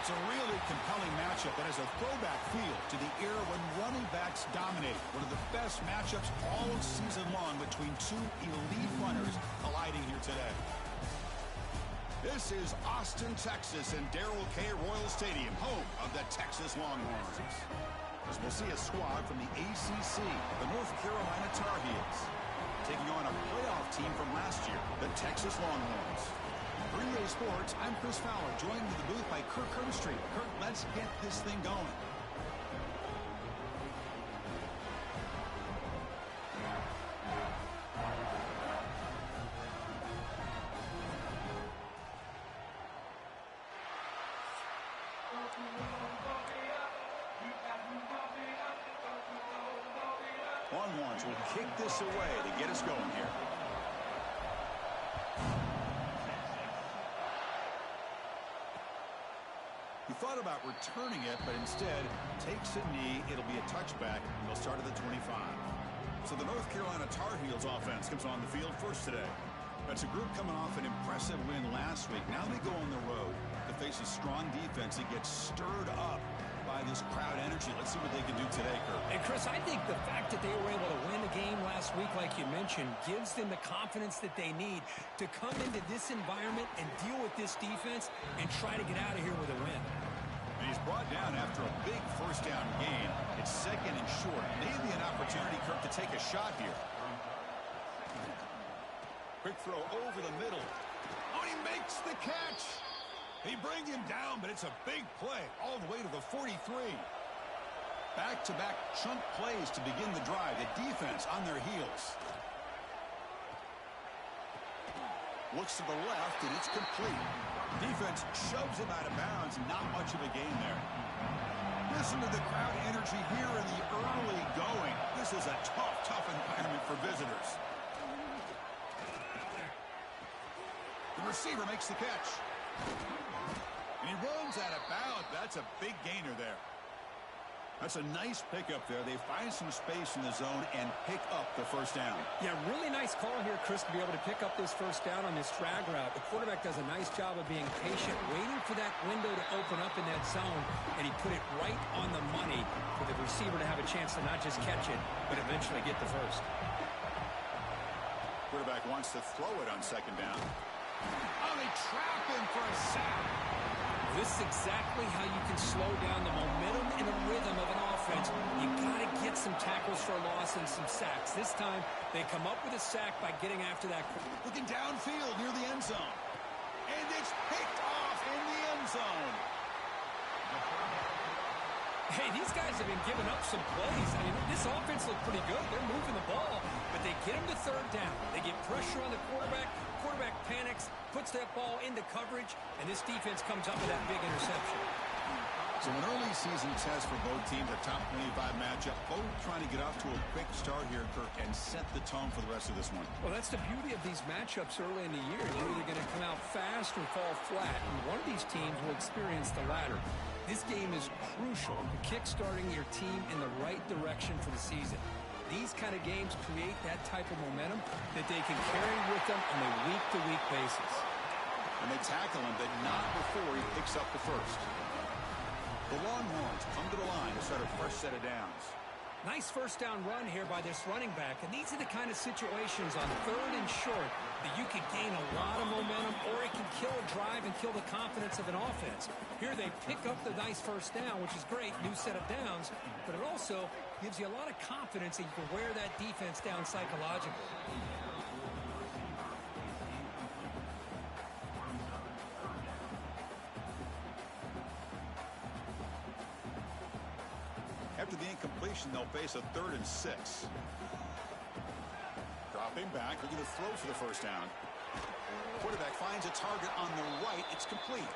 It's a really compelling matchup that has a throwback feel to the era when running backs dominated. One of the best matchups all season long between two elite runners colliding here today. This is Austin, Texas, and Darrell K. Royal Stadium, home of the Texas Longhorns. As we'll see a squad from the ACC, the North Carolina Tar Heels, taking on a playoff team from last year, the Texas Longhorns. For EA Sports, I'm Chris Fowler, joined in the booth by Kirk Herbstreit. Kirk, let's get this thing going. Longhorns will kick this away to get us going here. He thought about returning it, but instead takes a knee. It'll be a touchback. They'll start at the 25. So the North Carolina Tar Heels offense comes on the field first today. That's a group coming off an impressive win last week. Now they go on the road to face a strong defense that gets stirred up by this crowd energy. Let's see what they can do today, Kirk. And Chris, I think the fact that they were able to win the game last week, like you mentioned, gives them the confidence that they need to come into this environment and deal with this defense and try to get out of here with a win. And he's brought down after a big first down gain. It's second and short. Maybe an opportunity, Kirk, to take a shot here. Quick throw over the middle. Oh, he makes the catch. They bring him down, but it's a big play all the way to the 43. Back-to-back chunk plays to begin the drive. The defense on their heels. Looks to the left, and it's complete. Defense shoves him out of bounds. Not much of a gain there. Listen to the crowd energy here in the early going. This is a tough environment for visitors. The receiver makes the catch. And he runs out of bounds. That's a big gainer there. That's a nice pickup there. They find some space in the zone and pick up the first down. Yeah, really nice call here, Chris, to be able to pick up this first down on this drag route. The quarterback does a nice job of being patient, waiting for that window to open up in that zone, and he put it right on the money for the receiver to have a chance to not just catch it, but eventually get the first. Quarterback wants to throw it on second down. Oh, they trap him for a sack. This is exactly how you can slow down the momentum and the rhythm of an offense. You got to get some tackles for a loss and some sacks. This time, they come up with a sack by getting after that. Looking downfield near the end zone. And it's picked off in the end zone. Hey, these guys have been giving up some plays. I mean, this offense looked pretty good. They're moving the ball, but they get him to third down. They get pressure on the quarterback. Quarterback panics, puts that ball into coverage, and this defense comes up with that big interception. So an early season test for both teams, a top 25 matchup. Both trying to get off to a quick start here, Kirk, and set the tone for the rest of this one. Well, that's the beauty of these matchups early in the year. You're either going to come out fast or fall flat, and one of these teams will experience the latter. This game is crucial to kick-starting your team in the right direction for the season. These kind of games create that type of momentum that they can carry with them on a week-to-week basis. And they tackle him, but not before he picks up the first. The Longhorns come to the line to start a fresh set of downs. Nice first down run here by this running back, and these are the kind of situations on third and short that you can gain a lot of momentum, or it can kill a drive and kill the confidence of an offense. Here they pick up the nice first down, which is great, new set of downs, but it also gives you a lot of confidence that you can wear that defense down psychologically. After the incompletion, they'll face a 3rd and 6. Dropping back, looking to throw for the first down. Quarterback finds a target on the right. It's complete.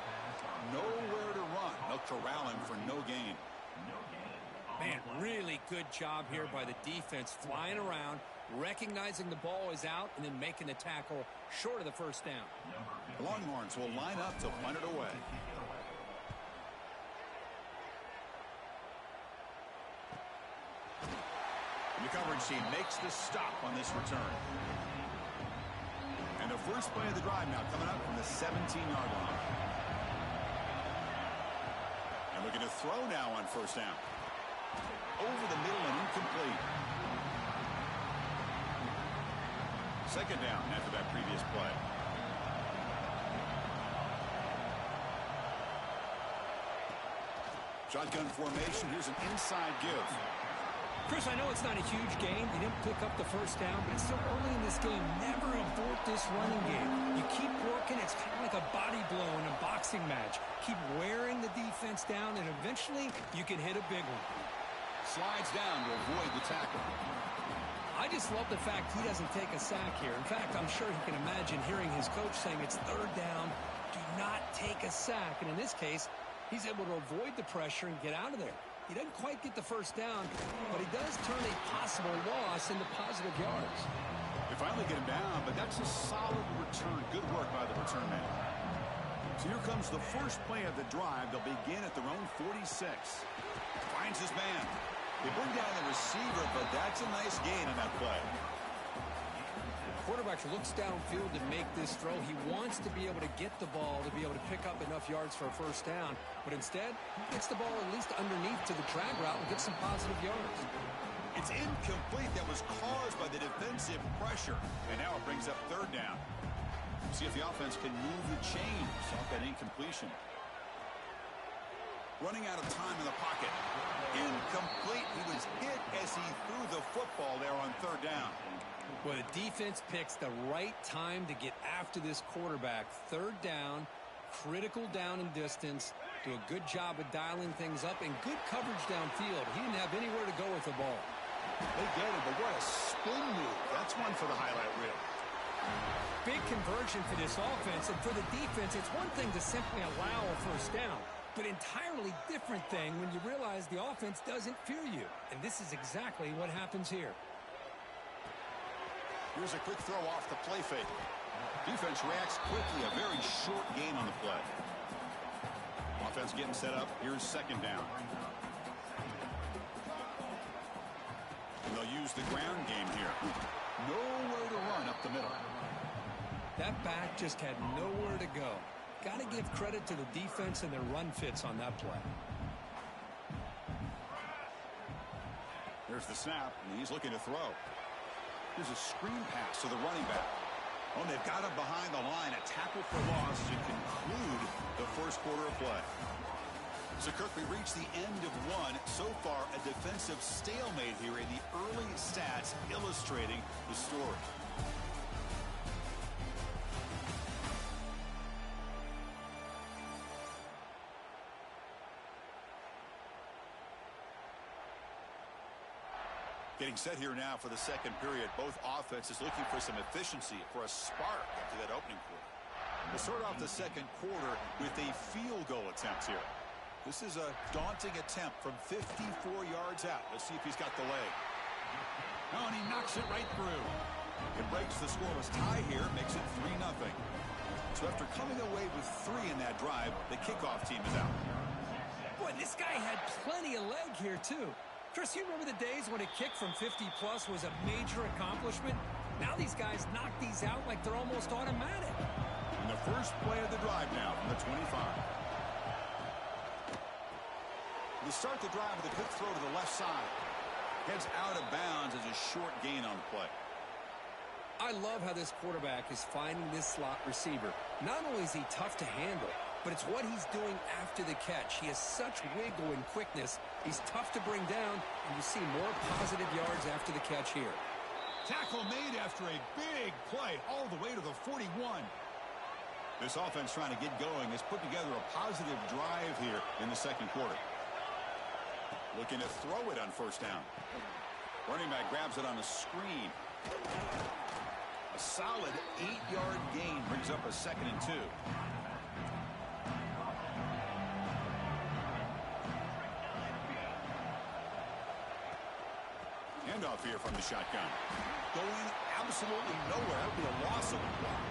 Nowhere to run. They'll corral him for no gain. Man, really good job here by the defense, flying around, recognizing the ball is out, and then making the tackle short of the first down. The Longhorns will line up to punt it away. The coverage team makes the stop on this return. And the first play of the drive now coming up from the 17-yard line. to throw now on first down. Over the middle and incomplete. Second down after that previous play. Shotgun formation. Here's an inside give. Chris, I know it's not a huge gain. He didn't pick up the first down, but it's still early in this game. Never abort this running game. You keep working. It's kind of like a body blow in a boxing match. Keep wearing the defense down, and eventually you can hit a big one. Slides down to avoid the tackle. I just love the fact he doesn't take a sack here. In fact, I'm sure he can imagine hearing his coach saying it's third down. Do not take a sack. And in this case, he's able to avoid the pressure and get out of there. He doesn't quite get the first down, but he does turn a possible loss into positive yards. They finally get him down, but that's a solid return. Good work by the return man. So here comes the first play of the drive. They'll begin at their own 46. Finds his man. They bring down the receiver, but that's a nice gain in that play. Quarterback looks downfield to make this throw. He wants to be able to get the ball to be able to pick up enough yards for a first down. But instead, he gets the ball at least underneath to the drag route and gets some positive yards. It's incomplete. That was caused by the defensive pressure. And now it brings up third down. See if the offense can move the chains off that incompletion. Running out of time in the pocket. Incomplete. He was hit as he threw the football there on third down. Well, the defense picks the right time to get after this quarterback. Third down, critical down and distance. Do a good job of dialing things up and good coverage downfield. He didn't have anywhere to go with the ball. They get it, but what a spin move. That's one for the highlight reel. Big conversion for this offense, and for the defense, it's one thing to simply allow a first down, but entirely different thing when you realize the offense doesn't fear you. And this is exactly what happens here. Here's a quick throw off the play fake. Defense reacts quickly. A very short gain on the play. Offense getting set up. Here's second down. And they'll use the ground game here. Nowhere to run up the middle. That back just had nowhere to go. Got to give credit to the defense and their run fits on that play. There's the snap, and he's looking to throw. Here's a screen pass to the running back. Oh, they've got him behind the line. A tackle for loss to conclude the first quarter of play. So, Kirk, we reach the end of one. So far, a defensive stalemate here in the early stats illustrating the story. Getting set here now for the second period. Both offenses looking for some efficiency, for a spark after that opening quarter. We'll start off the second quarter with a field goal attempt here. This is a daunting attempt from 54 yards out. Let's see if he's got the leg. Oh, and he knocks it right through. It breaks the scoreless tie here, makes it 3-0. So after coming away with 3 in that drive, the kickoff team is out. Boy, this guy had plenty of leg here, too. Chris, you remember the days when a kick from 50-plus was a major accomplishment? Now these guys knock these out like they're almost automatic. And the first play of the drive now from the 25. They start the drive with a quick throw to the left side. Heads out of bounds as a short gain on the play. I love how this quarterback is finding this slot receiver. Not only is he tough to handle, but it's what he's doing after the catch. He has such wiggle and quickness. He's tough to bring down, and you see more positive yards after the catch here. Tackle made after a big play all the way to the 41. This offense trying to get going has put together a positive drive here in the second quarter. Looking to throw it on first down. Running back grabs it on a screen. A solid 8-yard gain brings up a 2nd and 2. Handoff here from the shotgun. Going absolutely nowhere. That would be a loss of a play.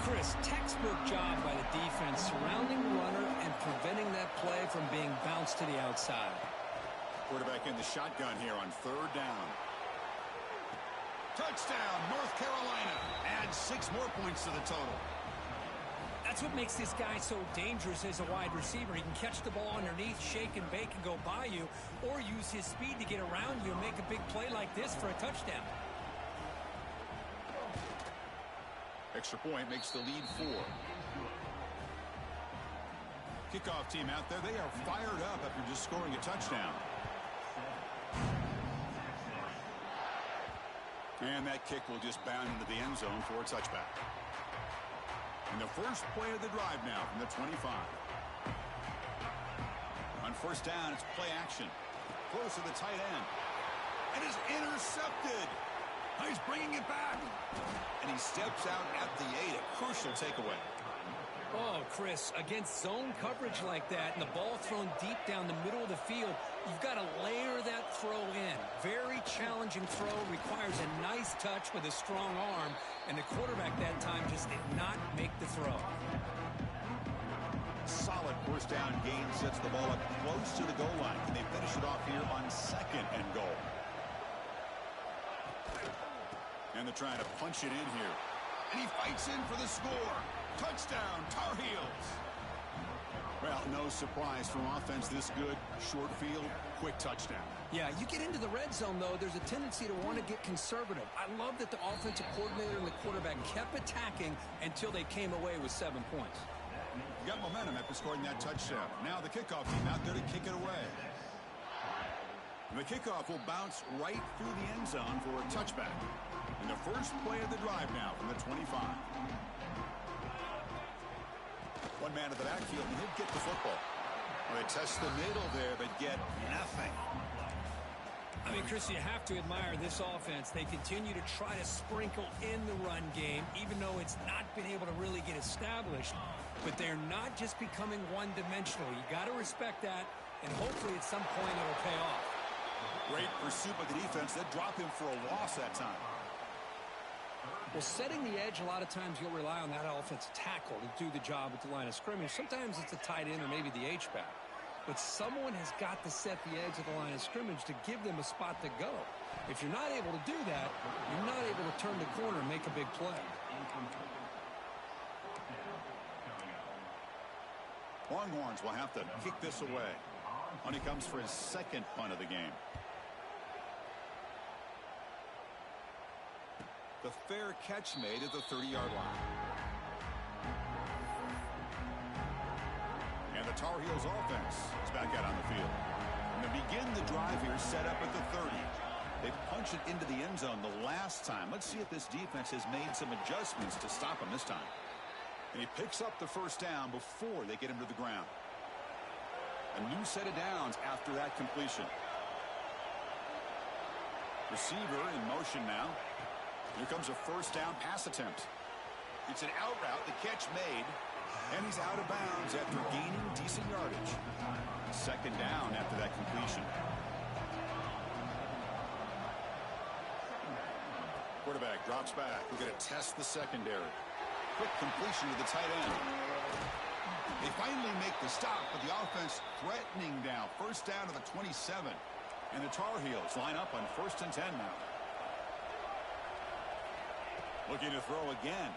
Chris, textbook job by the defense surrounding the runner and preventing that play from being bounced to the outside. Quarterback in the shotgun here on third down. Touchdown, North Carolina. Adds 6 more points to the total. That's what makes this guy so dangerous as a wide receiver. He can catch the ball underneath, shake and bake, and go by you, or use his speed to get around you and make a big play like this for a touchdown. Extra point makes the lead 4. Kickoff team out there, they are fired up after just scoring a touchdown. And that kick will just bound into the end zone for a touchback. And the first play of the drive now from the 25. On first down, it's play action. Close to the tight end. And is intercepted. He's bringing it back. And he steps out at the 8. A crucial takeaway. Oh, Chris, against zone coverage like that and the ball thrown deep down the middle of the field, you've got to layer that throw in. Very challenging throw, requires a nice touch with a strong arm, and the quarterback that time just did not make the throw. Solid first down gain, sets the ball up close to the goal line, and they finish it off here on 2nd and goal. And they're trying to punch it in here. And he fights in for the score. Touchdown, Tar Heels. Well, no surprise from offense this good. Short field, quick touchdown. Yeah, you get into the red zone, though, there's a tendency to want to get conservative. I love that the offensive coordinator and the quarterback kept attacking until they came away with 7 points. You got momentum after scoring that touchdown. Now the kickoff team out there to kick it away. And the kickoff will bounce right through the end zone for a touchback. And the first play of the drive now from the 25. One man at the backfield, and he'll get the football. Well, they test the middle there, but get nothing. I mean, Chris, you have to admire this offense. They continue to try to sprinkle in the run game, even though it's not been able to really get established. But they're not just becoming one-dimensional. You got to respect that, and hopefully at some point it'll pay off. Great pursuit by the defense. That dropped him for a loss that time. Well, setting the edge, a lot of times you'll rely on that offensive tackle to do the job at the line of scrimmage. Sometimes it's a tight end or maybe the H-back. But someone has got to set the edge of the line of scrimmage to give them a spot to go. If you're not able to do that, you're not able to turn the corner and make a big play. Longhorns will have to kick this away. On he comes for his 2nd punt of the game. The fair catch made at the 30-yard line. And the Tar Heels offense is back out on the field. And they begin the drive here set up at the 30. They punch it into the end zone the last time. Let's see if this defense has made some adjustments to stop him this time. And he picks up the first down before they get him to the ground. A new set of downs after that completion. Receiver in motion now. Here comes a first down pass attempt. It's an out route, the catch made, and he's out of bounds after gaining decent yardage. 2nd down after that completion. Quarterback drops back. We're going to test the secondary. Quick completion to the tight end. They finally make the stop, but the offense threatening now. First down to the 27. And the Tar Heels line up on 1st and 10 now. Looking to throw again.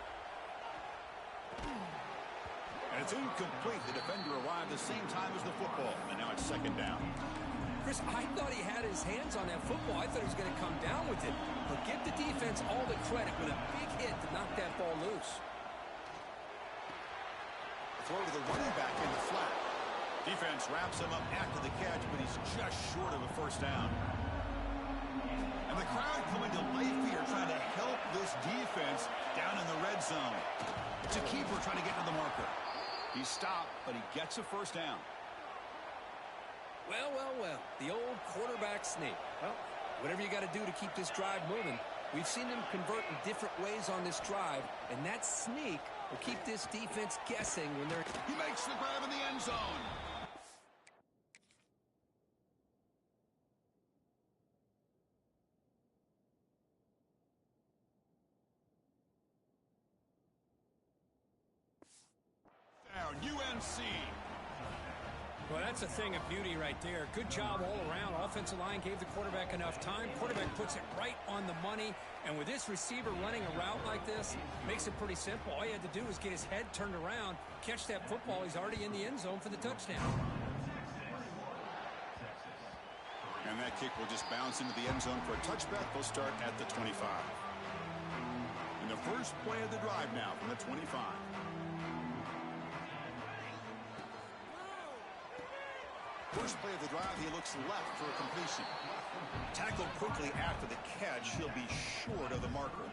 And it's incomplete. The defender arrived the same time as the football. And now it's 2nd down. Chris, I thought he had his hands on that football. I thought he was going to come down with it. But give the defense all the credit with a big hit to knock that ball loose. Throw to the running back in the flat. Defense wraps him up after the catch, but he's just short of a first down. And the crowd coming to life here, trying to help this defense down in the red zone. It's a keeper trying to get to the marker. He stopped, but he gets a first down. Well, well, well. The old quarterback sneak. Well, whatever you got to do to keep this drive moving. We've seen them convert in different ways on this drive, and that sneak will keep this defense guessing when they're... He makes the grab in the end zone. Down, UNC. Well, that's a thing of beauty right there. Good job all around. Offensive line gave the quarterback enough time. Quarterback puts it right on the money. And with this receiver running a route like this, makes it pretty simple. All you had to do was get his head turned around, catch that football. He's already in the end zone for the touchdown. And that kick will just bounce into the end zone for a touchback. They'll start at the 25. And the first play of the drive now from the 25. First play of the drive, he looks left for a completion. Tackled quickly after the catch. He'll be short of the marker.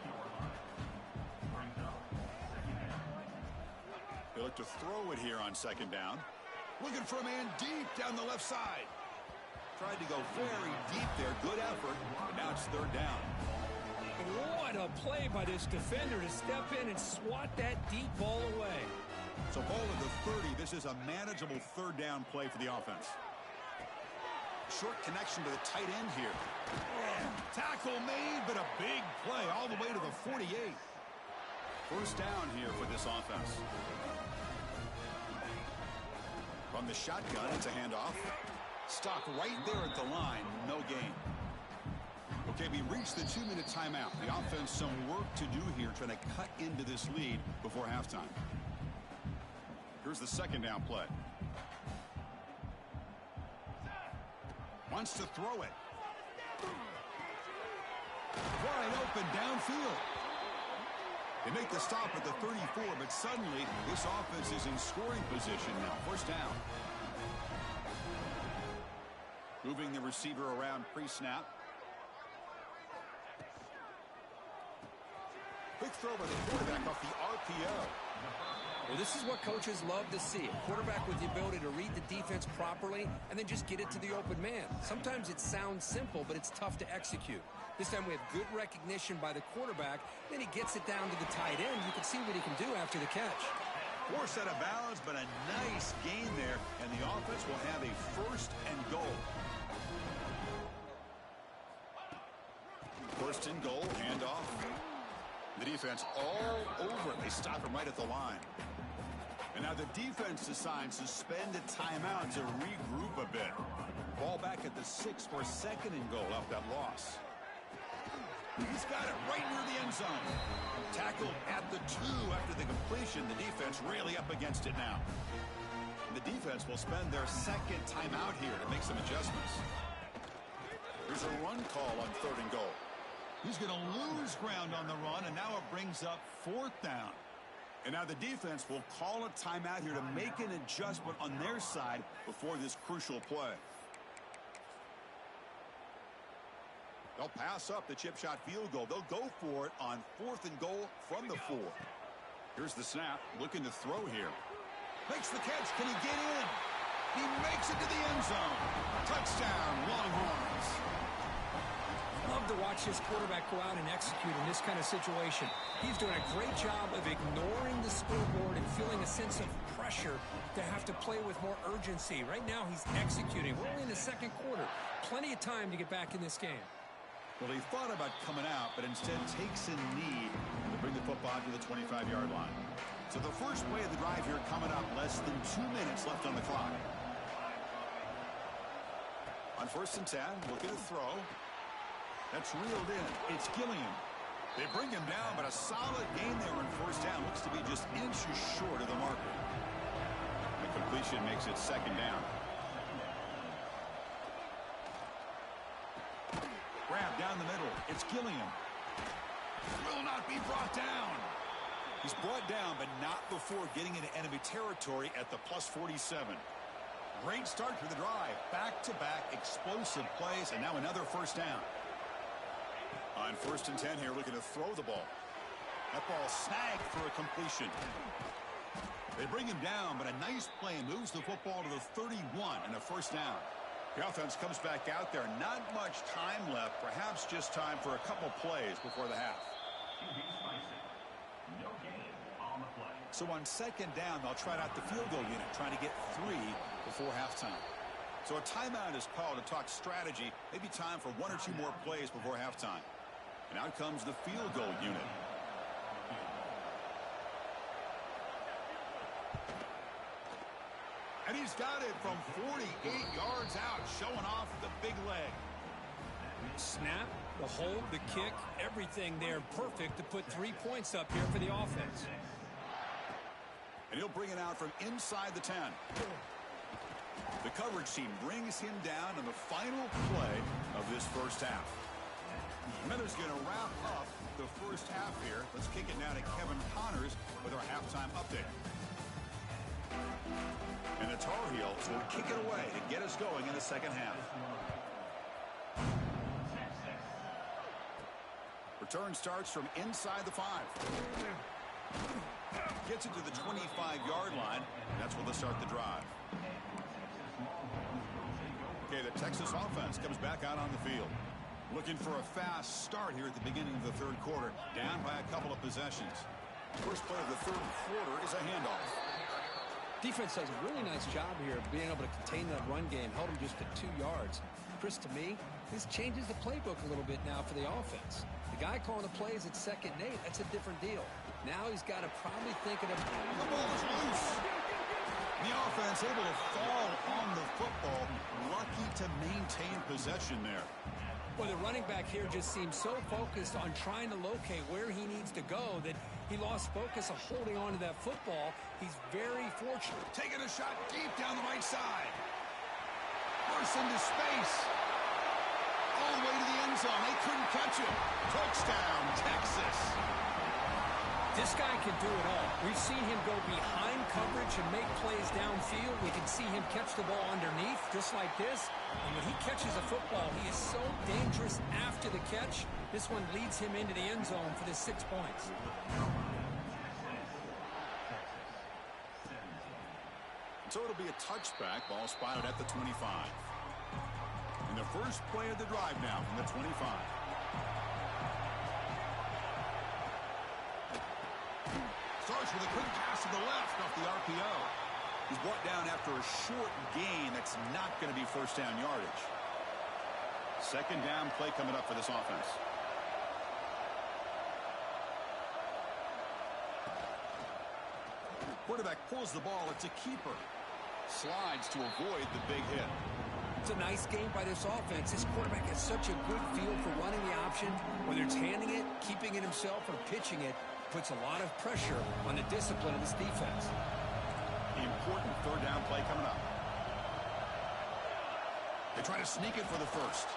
They look to throw it here on second down. Looking for a man deep down the left side. Tried to go very deep there. Good effort. But now it's third down. What a play by this defender to step in and swat that deep ball away. So ball at the 30. This is a manageable third down play for the offense. Short connection to the tight end here. Tackle made, but a big play all the way to the 48. First down here for this offense. From the shotgun, it's a handoff. Stopped right there at the line. No gain. Okay, we reached the 2-minute timeout. The offense some work to do here, trying to cut into this lead before halftime. Here's the second down play. Wants to throw it. Wide open downfield. They make the stop at the 34, but suddenly this offense is in scoring position now. First down. Moving the receiver around pre-snap. Quick throw by the quarterback off the RPO. Well, this is what coaches love to see. A quarterback with the ability to read the defense properly and then just get it to the open man. Sometimes it sounds simple, but it's tough to execute. This time we have good recognition by the quarterback. Then he gets it down to the tight end. You can see what he can do after the catch. Forced out of bounds, but a nice gain there. And the offense will have a first and goal. First and goal, handoff. The defense all over it. They stop him right at the line. And now the defense decides to spend a timeout to regroup a bit. Ball back at the 6 for second and goal off that loss. He's got it right near the end zone. Tackled at the 2 after the completion. The defense really up against it now. The defense will spend their second timeout here to make some adjustments. There's a run call on third and goal. He's going to lose ground on the run, and now it brings up fourth down. And now the defense will call a timeout here to make an adjustment on their side before this crucial play. They'll pass up the chip shot field goal. They'll go for it on fourth and goal from the 4. Here's the snap, looking to throw here. Makes the catch. Can he get in? He makes it to the end zone. Touchdown, Longhorns. Love to watch this quarterback go out and execute in this kind of situation. He's doing a great job of ignoring the scoreboard and feeling a sense of pressure to have to play with more urgency. Right now, he's executing. We're only in the second quarter. Plenty of time to get back in this game. Well, he thought about coming out, but instead takes a knee to bring the football to the 25-yard line. So the first play of the drive here coming up, less than 2 minutes left on the clock. On first and 10, looking to throw. That's reeled in. It's Gilliam. They bring him down, but a solid gain there on first down. Looks to be just inches short of the marker. The completion makes it second down. Grab down the middle. It's Gilliam. Will not be brought down. He's brought down, but not before getting into enemy territory at the plus 47. Great start for the drive. Back-to-back explosive plays, and now another first down. On first and 10 here, looking to throw the ball. That ball snagged for a completion. They bring him down, but a nice play moves the football to the 31 and a first down. The offense comes back out there. Not much time left. Perhaps just time for a couple plays before the half. So on second down, they'll try out the field goal unit, trying to get 3 before halftime. So a timeout is called to talk strategy. Maybe time for 1 or 2 more plays before halftime. And out comes the field goal unit. And he's got it from 48 yards out, showing off the big leg. Snap, the hold, the kick, everything there perfect to put 3 points up here for the offense. And he'll bring it out from inside the 10. The coverage team brings him down in the final play of this first half. Smithers going to wrap up the first half here. Let's kick it now to Kevin Connors with our halftime update. And the Tar Heels will kick it away to get us going in the second half. Return starts from inside the 5. Gets it to the 25-yard line. And that's where they'll start the drive. Okay, the Texas offense comes back out on the field. Looking for a fast start here at the beginning of the third quarter. Down by a couple of possessions. First play of the third quarter is a handoff. Defense does a really nice job here of being able to contain that run game. Held him just to 2 yards. Chris, to me, this changes the playbook a little bit now for the offense. The guy calling the plays at 2nd and 8, that's a different deal. Now he's got to probably think of the ball is loose. The offense able to fall on the football. Lucky to maintain possession there. Well, the running back here just seems so focused on trying to locate where he needs to go that he lost focus of holding on to that football. He's very fortunate. Taking a shot deep down the right side. Bursts into space. All the way to the end zone. They couldn't catch him. Touchdown, Texas. This guy can do it all. We've seen him go behind coverage and make plays downfield. We can see him catch the ball underneath, just like this. And when he catches a football, he is so dangerous after the catch. This one leads him into the end zone for the 6 points. So it'll be a touchback. Ball spotted at the 25. And the first play of the drive now from the 25. Starts with a quick pass to the left off the RPO. He's brought down after a short gain. That's not going to be first down yardage. Second down play coming up for this offense. Quarterback pulls the ball. It's a keeper. Slides to avoid the big hit. It's a nice game by this offense. This quarterback has such a good feel for running the option. Whether it's handing it, keeping it himself, or pitching it, puts a lot of pressure on the discipline of this defense. The important third down play coming up. They try to sneak it for the first.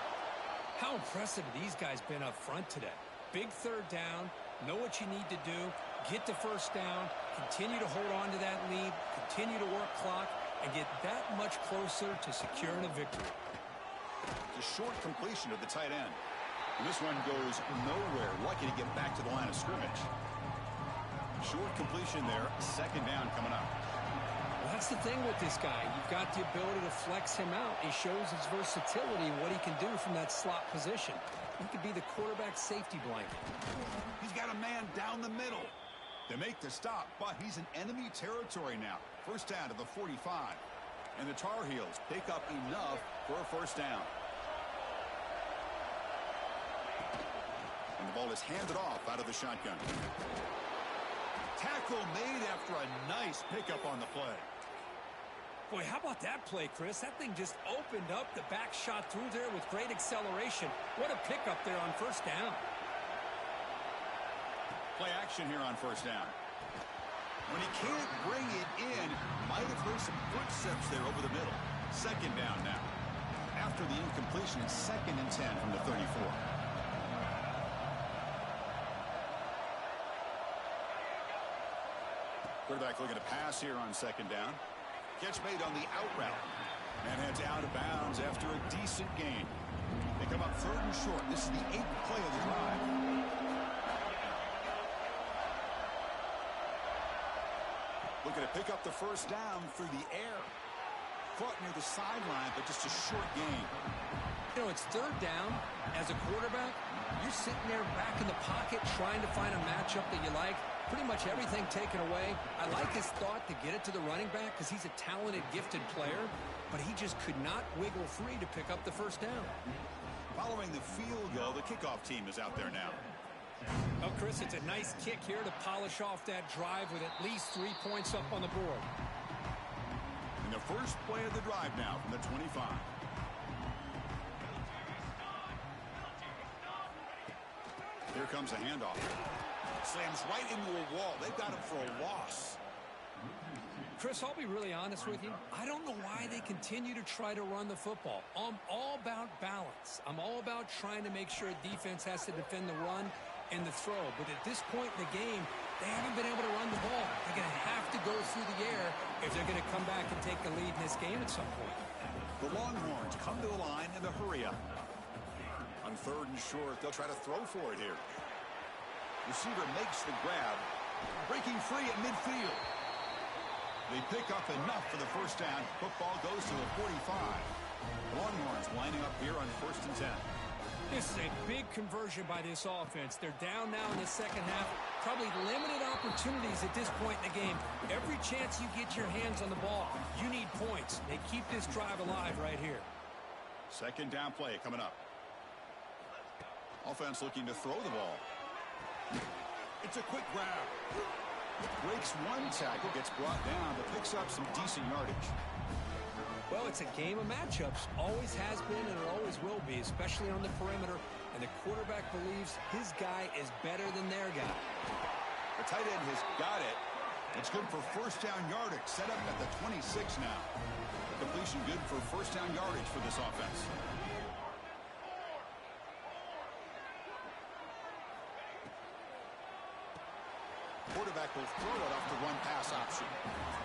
How impressive have these guys been up front today? Big third down, know what you need to do, get the first down, continue to hold on to that lead, continue to work clock, and get that much closer to securing a victory. It's a short completion of the tight end. And this one goes nowhere. Lucky to get back to the line of scrimmage. Short completion there. Second down coming up. Well, that's the thing with this guy. You've got the ability to flex him out. He shows his versatility and what he can do from that slot position. He could be the quarterback safety blanket. He's got a man down the middle. They make the stop, but he's in enemy territory now. First down to the 45. And the Tar Heels pick up enough for a first down. And the ball is handed off out of the shotgun. Tackle made after a nice pickup on the play. Boy, how about that play, Chris? That thing just opened up. The back shot through there with great acceleration. What a pickup there on first down. Play action here on first down. When he can't bring it in, might have heard some footsteps there over the middle. Second down now. After the incompletion, second and 10 from the 34. Quarterback looking to pass here on second down. Catch made on the out route. And heads out of bounds after a decent gain. They come up third and short. This is the 8th play of the drive. Looking to pick up the first down through the air. Caught near the sideline, but just a short gain. You know, it's third down. As a quarterback, you're sitting there back in the pocket trying to find a matchup that you like. Pretty much everything taken away. I like his thought to get it to the running back because he's a talented, gifted player, but he just could not wiggle free to pick up the first down. Following the field goal, the kickoff team is out there now. Well, Chris, it's a nice kick here to polish off that drive with at least 3 points up on the board. And the First play of the drive now from the 25. Here comes a handoff. Slams right into a wall. They've got him for a loss. Chris, I'll be really honest with you. I don't know why they continue to try to run the football. I'm all about balance. I'm all about trying to make sure defense has to defend the run and the throw. But at this point in the game, they haven't been able to run the ball. They're going to have to go through the air if they're going to come back and take the lead in this game at some point. The Longhorns come to the line in the hurry up. On 3rd and short, they'll try to throw for it here. Receiver makes the grab. Breaking free at midfield. They pick up enough for the first down. Football goes to the 45. Longhorns lining up here on 1st and 10. This is a big conversion by this offense. They're down now in the second half. Probably limited opportunities at this point in the game. Every chance you get your hands on the ball, you need points. They keep this drive alive right here. 2nd down play coming up. Offense looking to throw the ball. It's a quick grab. Breaks one tackle, gets brought down, but picks up some decent yardage. Well, it's a game of matchups. Always has been and it always will be, especially on the perimeter. And the quarterback believes his guy is better than their guy. The tight end has got it. It's good for 1st down yardage. Set up at the 26 now. The completion good for 1st down yardage for this offense. Quarterback will throw it off the run-pass option.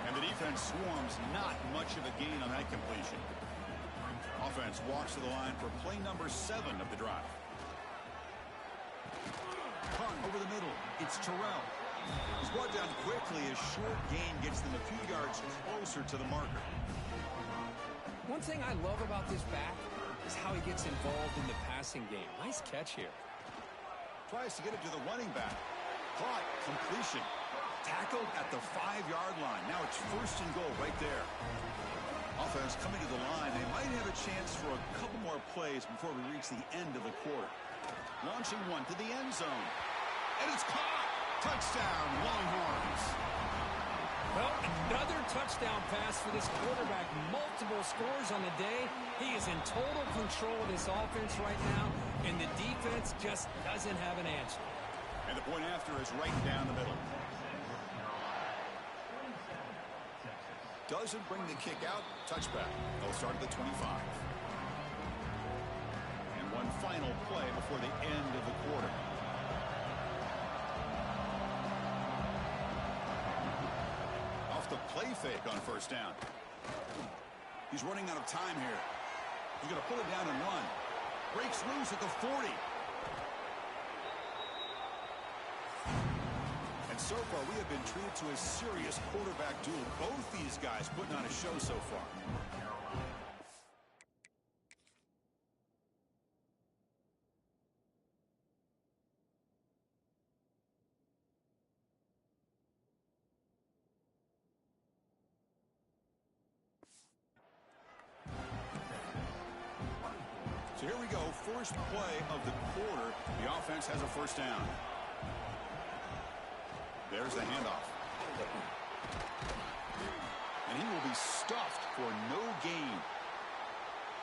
And the defense swarms, not much of a gain on that completion. Offense walks to the line for play number 7 of the drive. Punt over the middle. It's Terrell. He's brought down quickly. A short gain gets them a few yards closer to the marker. One thing I love about this back is how he gets involved in the passing game. Nice catch here. Tries to get it to the running back. Caught. Completion. Tackled at the 5-yard line. Now it's 1st and goal right there. Offense coming to the line. They might have a chance for a couple more plays before we reach the end of the quarter. Launching one to the end zone. And it's caught. Touchdown, Longhorns. Well, another touchdown pass for this quarterback. Multiple scores on the day. He is in total control of this offense right now, and the defense just doesn't have an answer. And the point after is right down the middle. Doesn't bring the kick out. Touchback. They'll start at the 25. And one final play before the end of the quarter. Off the play fake on 1st down. He's running out of time here. He's going to pull it down and run. Breaks loose at the 40. And so far, we have been treated to a serious quarterback duel. Both these guys putting on a show so far. So here we go. First play of the quarter. The offense has a 1st down. There's the handoff. And he will be stuffed for no gain.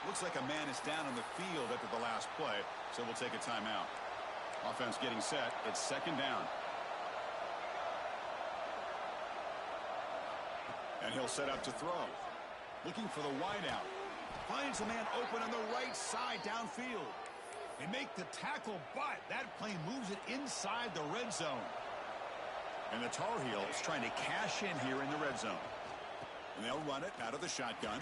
Looks like a man is down on the field after the last play, so we'll take a timeout. Offense getting set. It's 2nd down. And he'll set up to throw. Looking for the wideout. Finds a man open on the right side downfield. They make the tackle, but that play moves it inside the red zone. And the Tar Heels trying to cash in here in the red zone. And they'll run it out of the shotgun.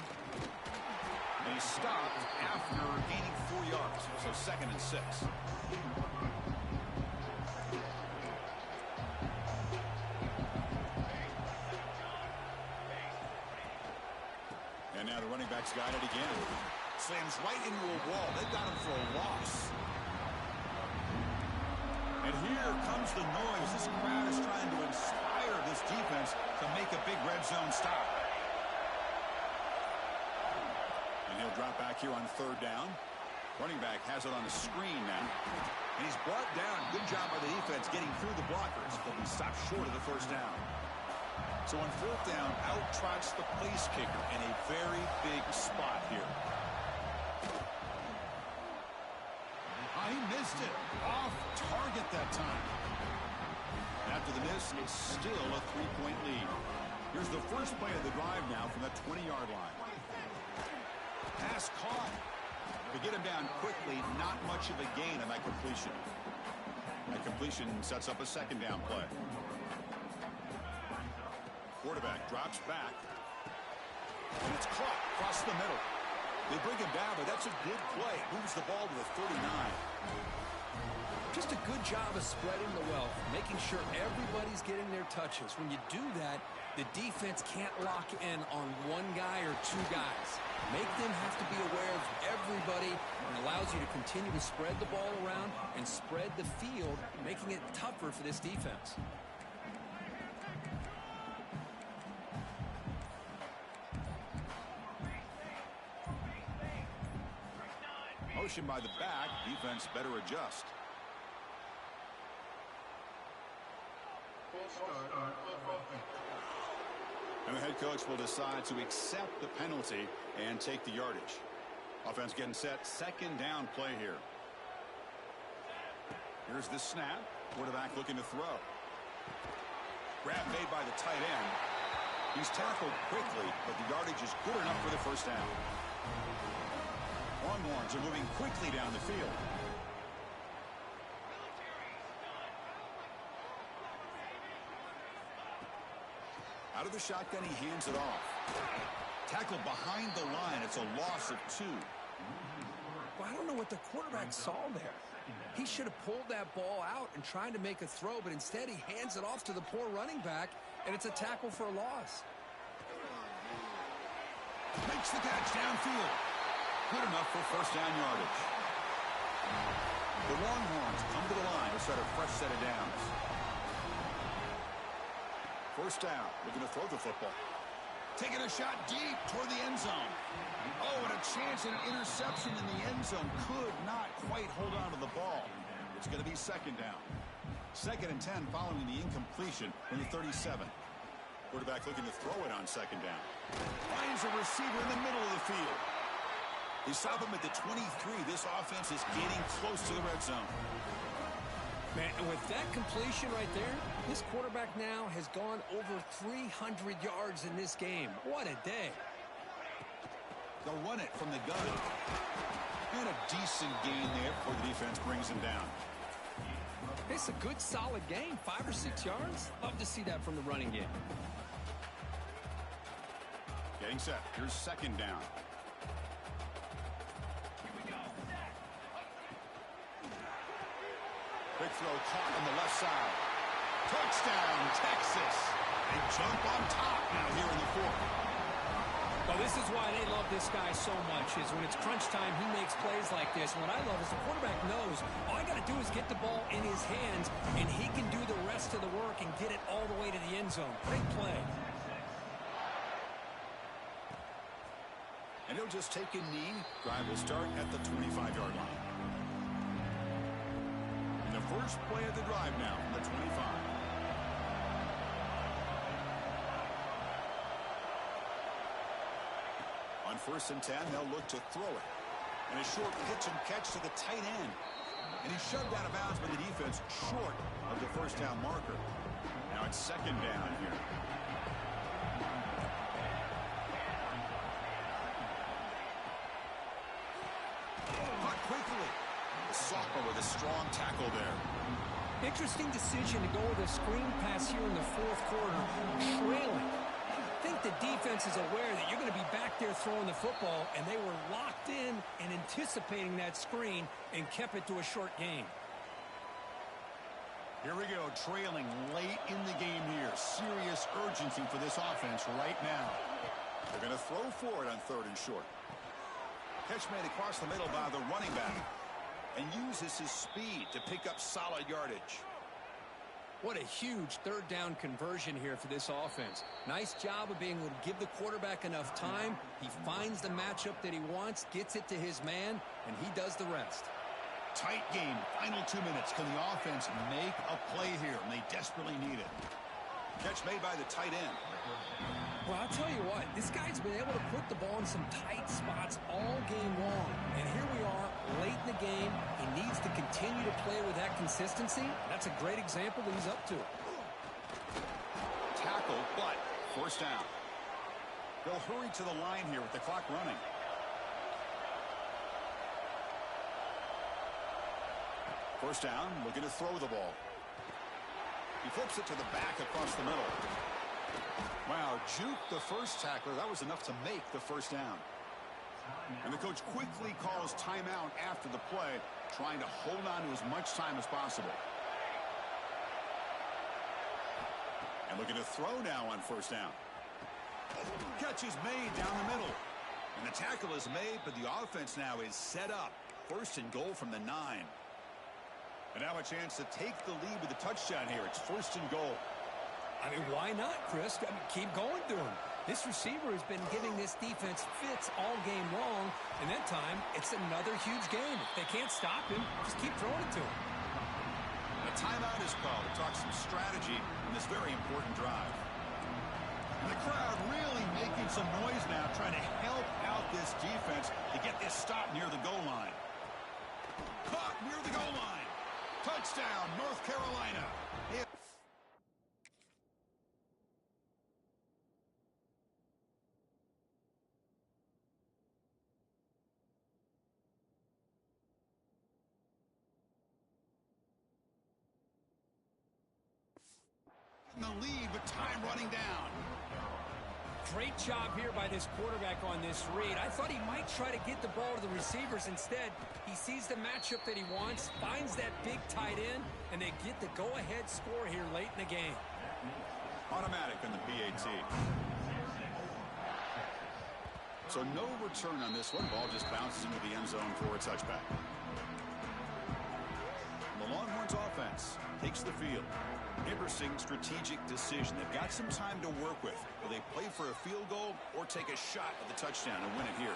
And he stopped after gaining 4 yards. So 2nd and 6. And now the running back's got it again. Slams right into a wall. They've got him for a loss. And here comes the noise. This crowd is trying to inspire this defense to make a big red zone stop. And he'll drop back here on 3rd down. Running back has it on the screen now. And he's brought down. Good job by the defense getting through the blockers. But he stopped short of the 1st down. So on fourth down, out trots the place kicker in a very big spot here. He missed it. Off target that time. After the miss, it's still a 3-point lead. Here's the first play of the drive now from the 20-yard line. Pass caught. To get him down quickly, not much of a gain on that completion. That completion sets up a second down play. Quarterback drops back. And it's caught across the middle. They bring him down, but that's a good play. Moves the ball to the 39. Just a good job of spreading the wealth, making sure everybody's getting their touches. When you do that, the defense can't lock in on one guy or two guys. Make them have to be aware of everybody, and allows you to continue to spread the ball around and spread the field, making it tougher for this defense. Motion by the back. Defense better adjust. And the head coach will decide to accept the penalty and take the yardage. Offense getting set. Second down play here. Here's the snap. Quarterback looking to throw. Grab made by the tight end. He's tackled quickly, but the yardage is good enough for the first down. Longhorns are moving quickly down the field. Out of the shotgun, he hands it off. Tackled behind the line. It's a loss of 2. Well, I don't know what the quarterback saw there. He should have pulled that ball out and tried to make a throw, but instead he hands it off to the poor running back, and it's a tackle for a loss. Makes the catch downfield. Good enough for first down yardage. The Longhorns come to the line to start a fresh set of downs. First down, looking to throw the football. Taking a shot deep toward the end zone. Oh, and a chance at an interception in the end zone. Could not quite hold on to the ball. It's going to be second down. 2nd and 10 following the incompletion from the 37. Quarterback looking to throw it on second down. Finds a receiver in the middle of the field. They stop him at the 23. This offense is getting close to the red zone. Man, and with that completion right there, this quarterback now has gone over 300 yards in this game. What a day. They'll run it from the gun. And a decent gain there before the defense brings him down. It's a good, solid game. 5 or 6 yards. Love to see that from the running game. Getting set. Here's second down. Quick throw caught on the left side. Touchdown, Texas. They jump on top now here in the 4th. Well, this is why they love this guy so much, is when it's crunch time, he makes plays like this. And what I love is the quarterback knows all I got to do is get the ball in his hands, and he can do the rest of the work and get it all the way to the end zone. Great play. And he'll just take a knee. Drive will start at the 25-yard line. The first play of the drive now from the 25. On 1st and 10, they'll look to throw it. And a short pitch and catch to the tight end. And he's shoved out of bounds by the defense short of the first down marker. Now it's second down here. Caught quickly. The sophomore with a strong tackle there. Interesting decision to go with a screen pass here in the 4th quarter, trailing. I think the defense is aware that you're going to be back there throwing the football, and they were locked in and anticipating that screen and kept it to a short gain. Here we go, trailing late in the game here. Serious urgency for this offense right now. They're going to throw for it on 3rd and short. Catch made across the middle by the running back. And uses his speed to pick up solid yardage. What a huge 3rd down conversion here for this offense. Nice job of being able to give the quarterback enough time. He finds the matchup that he wants, gets it to his man, and he does the rest. Tight game, final 2 minutes. Can the offense make a play here? And they desperately need it. Catch made by the tight end. Well, I'll tell you what, this guy's been able to put the ball in some tight spots all game long. And here we are, late in the game. He needs to continue to play with that consistency. That's a great example that he's up to. Tackle, but first down. They'll hurry to the line here with the clock running. First down, looking to throw the ball. He flips it to the back across the middle. Wow, juke the first tackler. That was enough to make the first down. And the coach quickly calls timeout after the play, trying to hold on to as much time as possible. And looking to throw now on first down. Catch is made down the middle. And the tackle is made, but the offense now is set up. First and goal from the 9. And now a chance to take the lead with a touchdown here. It's first and goal. I mean, why not, Chris? I mean, keep going to him. This receiver has been giving this defense fits all game long, and that time, it's another huge game. If they can't stop him, just keep throwing it to him. A timeout is called to talk some strategy in this very important drive. And the crowd really making some noise now, trying to help out this defense to get this stop near the goal line. Caught near the goal line. Touchdown, North Carolina. In the lead with time running down. Great job here by this quarterback on this read. I thought he might try to get the ball to the receivers. Instead, he sees the matchup that he wants, finds that big tight end, and they get the go-ahead score here late in the game. Automatic in the PAT. So no return on this one. Ball just bounces into the end zone for a touchback. The Longhorns offense takes the field. Interesting strategic decision. They've got some time to work with. Will they play for a field goal or take a shot at the touchdown and win it here?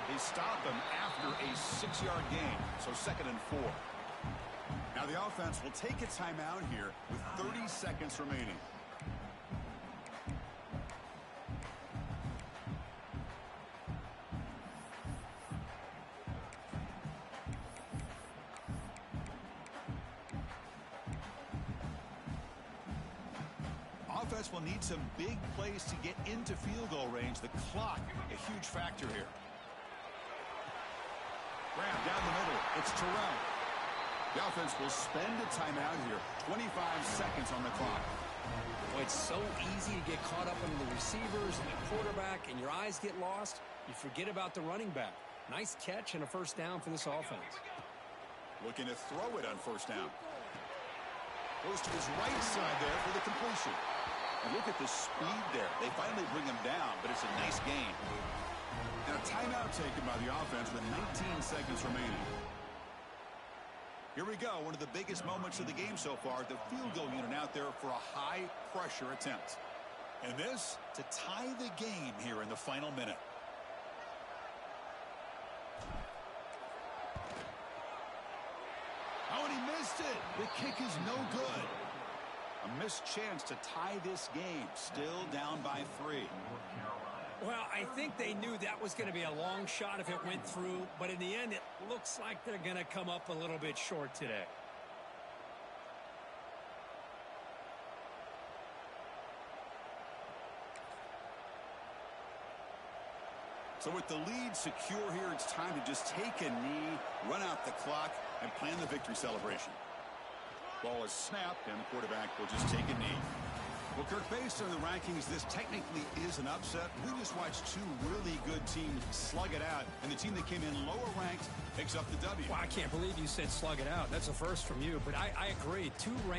They stop them after a 6-yard gain, so 2nd and 4. Now the offense will take a timeout here with 30 seconds remaining. Offense will need some big plays to get into field goal range. The clock, a huge factor here. Grab down the middle. It's Terrell. The offense will spend a timeout here. 25 seconds on the clock. Boy, it's so easy to get caught up in the receivers and the quarterback, and your eyes get lost. You forget about the running back. Nice catch and a first down for this offense. Looking to throw it on first down. Goes to his right side there for the completion. And look at the speed there. They finally bring him down, but it's a nice gain. And a timeout taken by the offense with 19 seconds remaining. Here we go. One of the biggest moments of the game so far. The field goal unit out there for a high-pressure attempt. And this to tie the game here in the final minute. Oh, and he missed it. The kick is no good. A missed chance to tie this game. Still down by 3. Well, I think they knew that was going to be a long shot if it went through, but in the end, it looks like they're going to come up a little bit short today. So with the lead secure here, it's time to just take a knee, run out the clock, and plan the victory celebration. Ball is snapped, and the quarterback will just take a knee. Well, Kirk, based on the rankings, this technically is an upset. We just watched 2 really good teams slug it out, and the team that came in lower ranked picks up the W. Well, I can't believe you said slug it out. That's a first from you, but I agree. 2 ranked